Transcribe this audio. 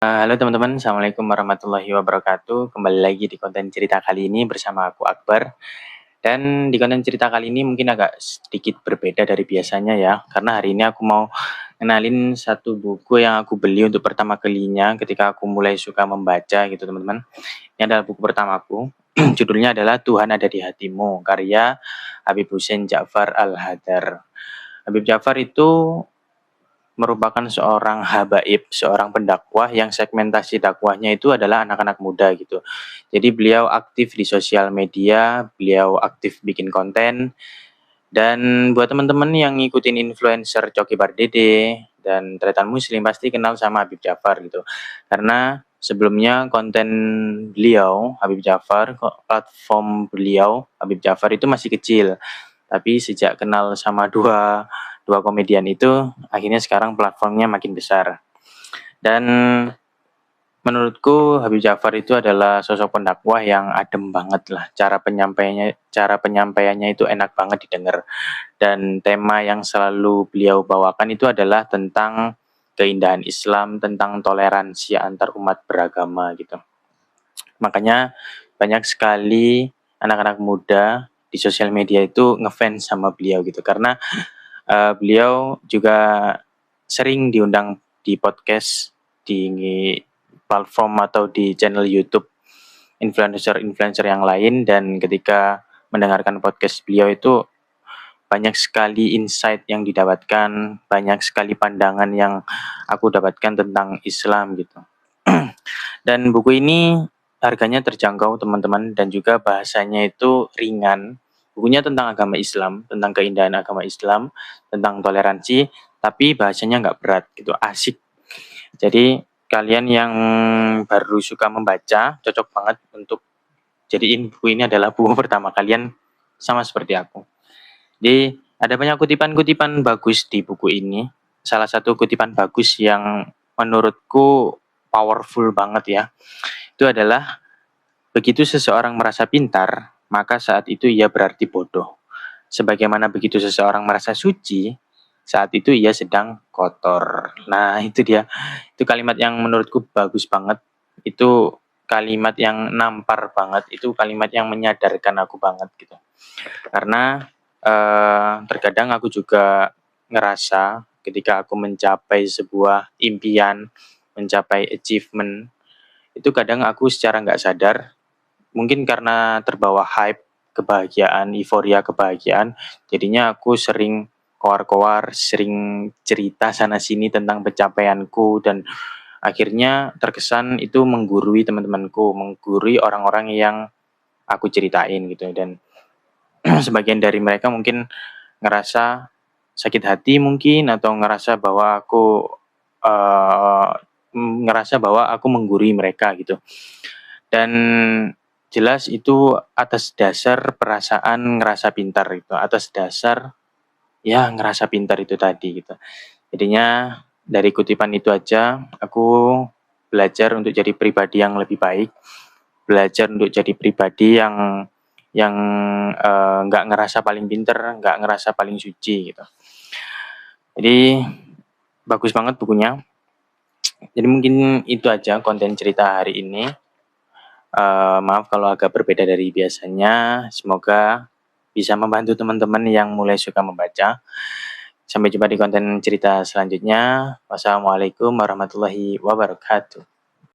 Halo teman-teman, Assalamualaikum warahmatullahi wabarakatuh. Kembali lagi di konten cerita kali ini bersama aku Akbar. Dan di konten cerita kali ini mungkin agak sedikit berbeda dari biasanya ya, karena hari ini aku mau kenalin satu buku yang aku beli untuk pertama kalinya ketika aku mulai suka membaca gitu teman-teman. Ini adalah buku pertamaku. Judulnya adalah Tuhan Ada di Hatimu, karya Habib Hussein Ja'far Al-Hadar. Habib Ja'far itu merupakan seorang habaib, seorang pendakwah yang segmentasi dakwahnya itu adalah anak-anak muda gitu. Jadi beliau aktif di sosial media, beliau aktif bikin konten, dan buat teman-teman yang ngikutin influencer Coki Pardede dan Tretan Muslim pasti kenal sama Habib Ja'far gitu. Karena sebelumnya konten beliau, Habib Ja'far, platform beliau, Habib Ja'far itu masih kecil. Tapi sejak kenal sama dua komedian itu, akhirnya sekarang platformnya makin besar. Dan menurutku Habib Ja'far itu adalah sosok pendakwah yang adem banget lah. Cara penyampaiannya itu enak banget didengar. Dan tema yang selalu beliau bawakan itu adalah tentang keindahan Islam, tentang toleransi antar umat beragama gitu. Makanya banyak sekali anak-anak muda di sosial media itu ngefans sama beliau gitu, karena beliau juga sering diundang di podcast, di platform atau di channel YouTube influencer-influencer yang lain, dan ketika mendengarkan podcast beliau itu banyak sekali insight yang didapatkan, banyak sekali pandangan yang aku dapatkan tentang Islam gitu. Dan buku ini harganya terjangkau teman-teman, dan juga bahasanya itu ringan. Bukunya tentang agama Islam, tentang keindahan agama Islam, tentang toleransi, tapi bahasanya nggak berat gitu, asik. Jadi kalian yang baru suka membaca, cocok banget untuk jadiin buku ini adalah buku pertama kalian, sama seperti aku. Jadi ada banyak kutipan-kutipan bagus di buku ini. Salah satu kutipan bagus yang menurutku powerful banget ya, itu adalah, begitu seseorang merasa pintar, maka saat itu ia berarti bodoh. Sebagaimana begitu seseorang merasa suci, saat itu ia sedang kotor. Nah, itu dia. Itu kalimat yang menurutku bagus banget. Itu kalimat yang nampar banget. Itu kalimat yang menyadarkan aku banget gitu. Karena terkadang aku juga ngerasa ketika aku mencapai sebuah impian, mencapai achievement, itu kadang aku secara nggak sadar, mungkin karena terbawa hype, kebahagiaan, euforia kebahagiaan, jadinya aku sering koar-koar, sering cerita sana-sini tentang pencapaianku, dan akhirnya terkesan itu menggurui teman-temanku, menggurui orang-orang yang aku ceritain gitu. Dan sebagian dari mereka mungkin ngerasa sakit hati mungkin, atau ngerasa bahwa aku menggurui mereka gitu. Dan jelas itu atas dasar perasaan ngerasa pintar itu, atas dasar ya ngerasa pintar itu tadi gitu. Jadinya dari kutipan itu aja aku belajar untuk jadi pribadi yang lebih baik, belajar untuk jadi pribadi yang nggak ngerasa paling pinter, nggak ngerasa paling suci gitu. Jadi bagus banget bukunya. Jadi mungkin itu aja konten cerita hari ini. Maaf kalau agak berbeda dari biasanya. Semoga bisa membantu teman-teman yang mulai suka membaca. Sampai jumpa di konten cerita selanjutnya. Wassalamualaikum warahmatullahi wabarakatuh.